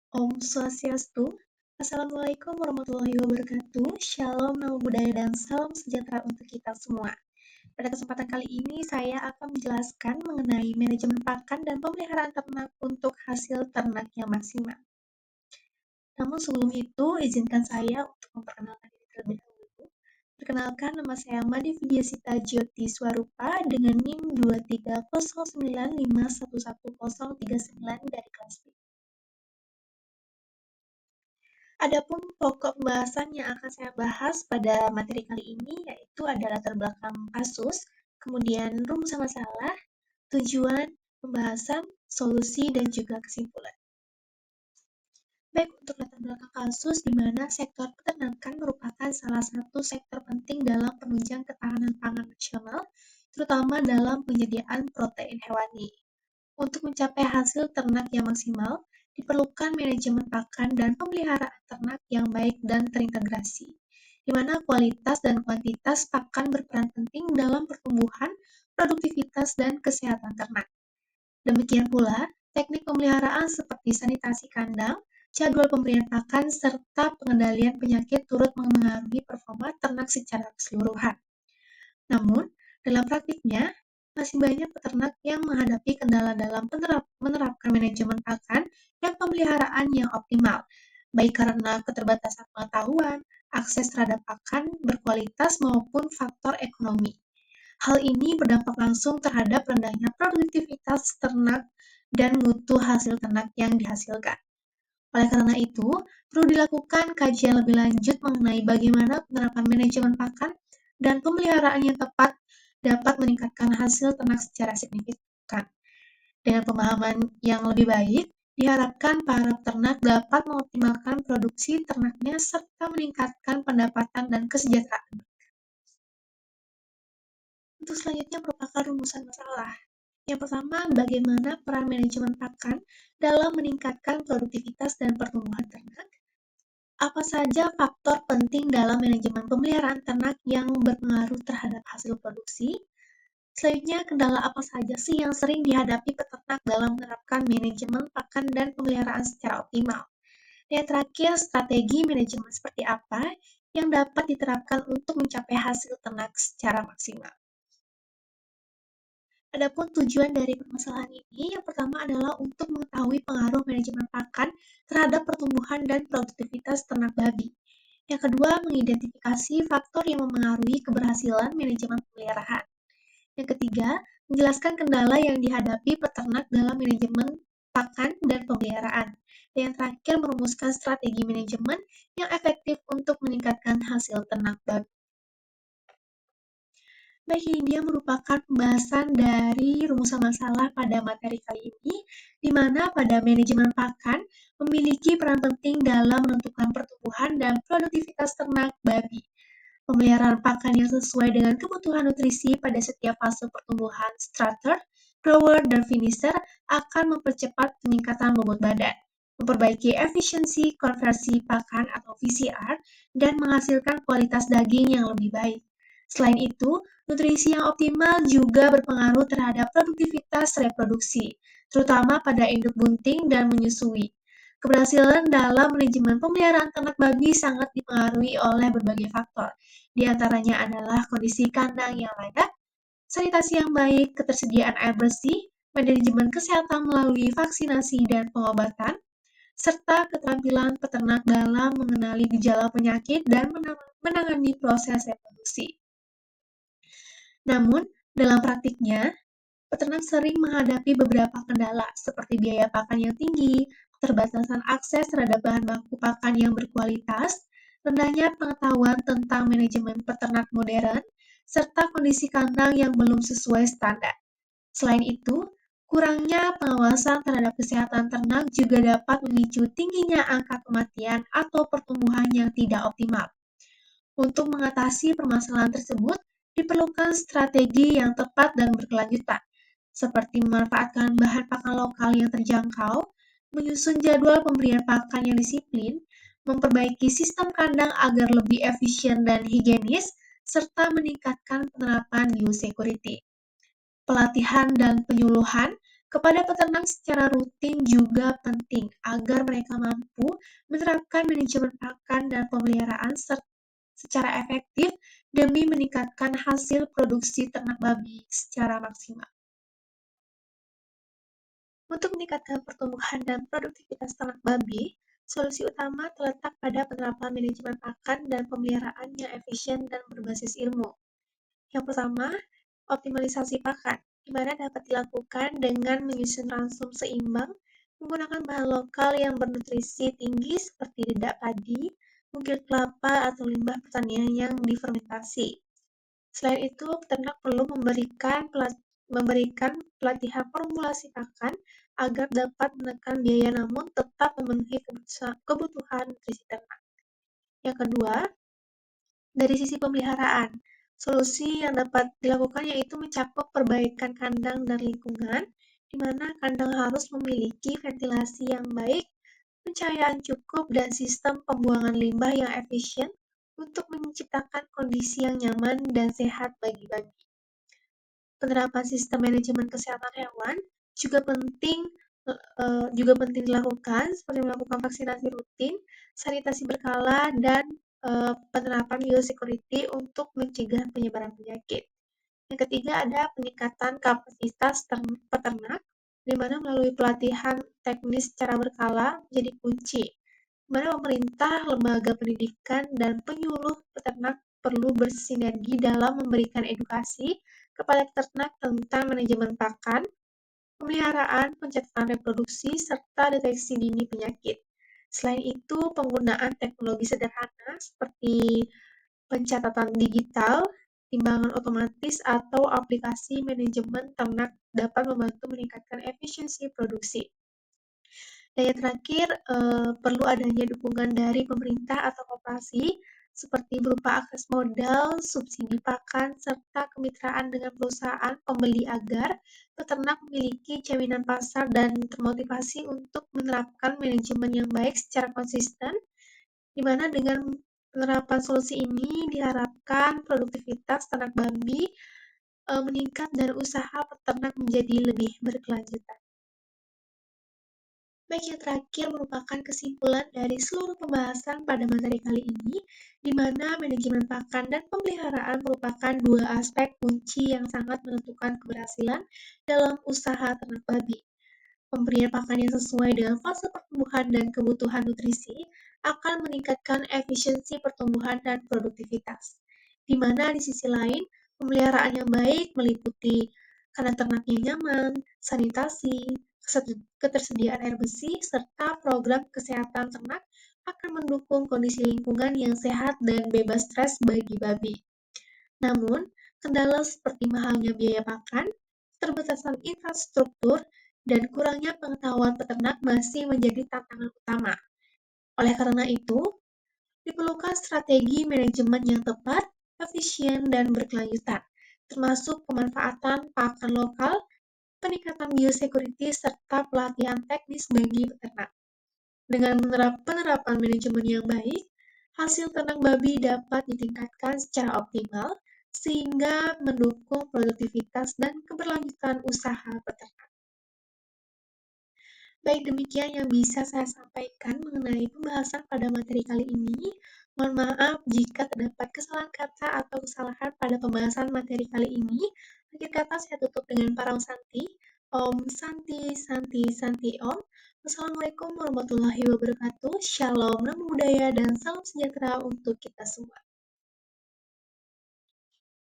Om Swastiastu. Assalamualaikum warahmatullahi wabarakatuh. Shalom, namo buddhaya, dan salam sejahtera untuk kita semua. Pada kesempatan kali ini, saya akan menjelaskan mengenai manajemen pakan dan pemeliharaan ternak untuk hasil ternak yang maksimal. Namun sebelum itu, izinkan saya untuk memperkenalkan diri terlebih dahulu. Perkenalkan, nama saya Madi Vidyasita Jyoti Swarupa dengan NIM 23095111039 dari kelas B. Adapun pokok pembahasan yang akan saya bahas pada materi kali ini yaitu ada latar belakang kasus, kemudian rumusan masalah, tujuan, pembahasan, solusi, dan juga kesimpulan. Baik, untuk latar belakang kasus di mana sektor peternakan merupakan salah satu sektor penting dalam penunjang ketahanan pangan nasional, terutama dalam penyediaan protein hewani. Untuk mencapai hasil ternak yang maksimal, diperlukan manajemen pakan dan pemeliharaan ternak yang baik dan terintegrasi, di mana kualitas dan kuantitas pakan berperan penting dalam pertumbuhan, produktivitas, dan kesehatan ternak. Demikian pula, teknik pemeliharaan seperti sanitasi kandang, jadwal pemberian pakan, serta pengendalian penyakit turut memengaruhi performa ternak secara keseluruhan. Namun, dalam praktiknya, masih banyak peternak yang menghadapi kendala dalam menerapkan manajemen pakan dan pemeliharaan yang optimal, baik karena keterbatasan pengetahuan, akses terhadap pakan berkualitas maupun faktor ekonomi. Hal ini berdampak langsung terhadap rendahnya produktivitas ternak dan mutu hasil ternak yang dihasilkan. Oleh karena itu, perlu dilakukan kajian lebih lanjut mengenai bagaimana penerapan manajemen pakan dan pemeliharaan yang tepat dapat meningkatkan hasil ternak secara signifikan. Dengan pemahaman yang lebih baik, diharapkan para peternak dapat mengoptimalkan produksi ternaknya serta meningkatkan pendapatan dan kesejahteraan. Untuk selanjutnya merupakan rumusan masalah. Yang pertama, bagaimana peran manajemen pakan dalam meningkatkan produktivitas dan pertumbuhan ternak? Apa saja faktor penting dalam manajemen pemeliharaan ternak yang berpengaruh terhadap hasil produksi? Selanjutnya, kendala apa saja sih yang sering dihadapi peternak dalam menerapkan manajemen pakan dan pemeliharaan secara optimal? Dan terakhir, strategi manajemen seperti apa yang dapat diterapkan untuk mencapai hasil ternak secara maksimal? Adapun tujuan dari permasalahan ini, yang pertama adalah untuk mengetahui pengaruh manajemen pakan terhadap pertumbuhan dan produktivitas ternak babi. Yang kedua, mengidentifikasi faktor yang memengaruhi keberhasilan manajemen pemeliharaan. Yang ketiga, menjelaskan kendala yang dihadapi peternak dalam manajemen pakan dan pemeliharaan. Dan yang terakhir, merumuskan strategi manajemen yang efektif untuk meningkatkan hasil ternak babi. Baik, ini dia merupakan pembahasan dari rumusan masalah pada materi kali ini, di mana pada manajemen pakan memiliki peran penting dalam menentukan pertumbuhan dan produktivitas ternak babi. Pemeliharaan pakan yang sesuai dengan kebutuhan nutrisi pada setiap fase pertumbuhan starter, grower, dan finisher akan mempercepat peningkatan bobot badan, memperbaiki efisiensi konversi pakan atau VCR, dan menghasilkan kualitas daging yang lebih baik. Selain itu, nutrisi yang optimal juga berpengaruh terhadap produktivitas reproduksi, terutama pada induk bunting dan menyusui. Keberhasilan dalam manajemen pemeliharaan ternak babi sangat dipengaruhi oleh berbagai faktor. Di antaranya adalah kondisi kandang yang layak, sanitasi yang baik, ketersediaan air bersih, manajemen kesehatan melalui vaksinasi dan pengobatan, serta keterampilan peternak dalam mengenali gejala penyakit dan menangani proses reproduksi. Namun, dalam praktiknya, peternak sering menghadapi beberapa kendala seperti biaya pakan yang tinggi, keterbatasan akses terhadap bahan baku pakan yang berkualitas, rendahnya pengetahuan tentang manajemen peternak modern, serta kondisi kandang yang belum sesuai standar. Selain itu, kurangnya pengawasan terhadap kesehatan ternak juga dapat memicu tingginya angka kematian atau pertumbuhan yang tidak optimal. Untuk mengatasi permasalahan tersebut, diperlukan strategi yang tepat dan berkelanjutan, seperti memanfaatkan bahan pakan lokal yang terjangkau, menyusun jadwal pemberian pakan yang disiplin, memperbaiki sistem kandang agar lebih efisien dan higienis, serta meningkatkan penerapan biosecurity. Pelatihan dan penyuluhan Kepada peternak secara rutin juga penting agar mereka mampu menerapkan manajemen pakan dan pemeliharaan secara efektif demi meningkatkan hasil produksi ternak babi secara maksimal. Untuk meningkatkan pertumbuhan dan produktivitas ternak babi, solusi utama terletak pada penerapan manajemen pakan dan pemeliharaan yang efisien dan berbasis ilmu. Yang pertama, optimalisasi pakan, di mana dapat dilakukan dengan menyusun ransum seimbang, menggunakan bahan lokal yang bernutrisi tinggi seperti dedak padi, bungkil kelapa, atau limbah pertanian yang difermentasi. Selain itu, peternak perlu memberikan pelatihan formulasi pakan agar dapat menekan biaya namun tetap memenuhi kebutuhan nutrisi ternak. Yang kedua, dari sisi pemeliharaan, solusi yang dapat dilakukan yaitu mencakup perbaikan kandang dan lingkungan, di mana kandang harus memiliki ventilasi yang baik, pencahayaan cukup, dan sistem pembuangan limbah yang efisien untuk menciptakan kondisi yang nyaman dan sehat bagi babi. Penerapan sistem manajemen kesehatan hewan juga penting dilakukan, seperti melakukan vaksinasi rutin, sanitasi berkala, dan penerapan biosecurity untuk mencegah penyebaran penyakit. Yang ketiga ada peningkatan kapasitas peternak, di mana melalui pelatihan teknis secara berkala menjadi kunci, di mana pemerintah, lembaga pendidikan, dan penyuluh peternak perlu bersinergi dalam memberikan edukasi kepada peternak tentang manajemen pakan, pemeliharaan, pencatatan reproduksi, serta deteksi dini penyakit. Selain itu, penggunaan teknologi sederhana seperti pencatatan digital, timbangan otomatis, atau aplikasi manajemen ternak dapat membantu meningkatkan efisiensi produksi. Dan yang terakhir, perlu adanya dukungan dari pemerintah atau koperasi, seperti berupa akses modal, subsidi pakan, serta kemitraan dengan perusahaan pembeli agar peternak memiliki jaminan pasar dan termotivasi untuk menerapkan manajemen yang baik secara konsisten, di mana dengan penerapan solusi ini diharapkan produktivitas ternak babi meningkat dan usaha peternak menjadi lebih berkelanjutan. Baik, yang terakhir merupakan kesimpulan dari seluruh pembahasan pada materi kali ini, di mana manajemen pakan dan pemeliharaan merupakan dua aspek kunci yang sangat menentukan keberhasilan dalam usaha ternak babi. Pemberian pakan yang sesuai dengan fase pertumbuhan dan kebutuhan nutrisi akan meningkatkan efisiensi pertumbuhan dan produktivitas. Di mana di sisi lain, pemeliharaan yang baik meliputi kandang ternak yang nyaman, sanitasi, ketersediaan air bersih, serta program kesehatan ternak akan mendukung kondisi lingkungan yang sehat dan bebas stres bagi babi. Namun, kendala seperti mahalnya biaya pakan, keterbatasan infrastruktur, dan kurangnya pengetahuan peternak masih menjadi tantangan utama. Oleh karena itu, diperlukan strategi manajemen yang tepat, efisien, dan berkelanjutan, termasuk pemanfaatan pakan lokal, peningkatan biosecurity, serta pelatihan teknis bagi peternak. Dengan penerapan manajemen yang baik, hasil ternak babi dapat ditingkatkan secara optimal, sehingga mendukung produktivitas dan keberlanjutan usaha peternak. Baik, demikian yang bisa saya sampaikan mengenai pembahasan pada materi kali ini. Mohon maaf jika terdapat kesalahan kata atau kesalahan pada pembahasan materi kali ini. Akhir kata saya tutup dengan Parang Santi. Om Santi Santi Santi Om. Wassalamualaikum warahmatullahi wabarakatuh. Shalom, namo buddhaya, dan salam sejahtera untuk kita semua.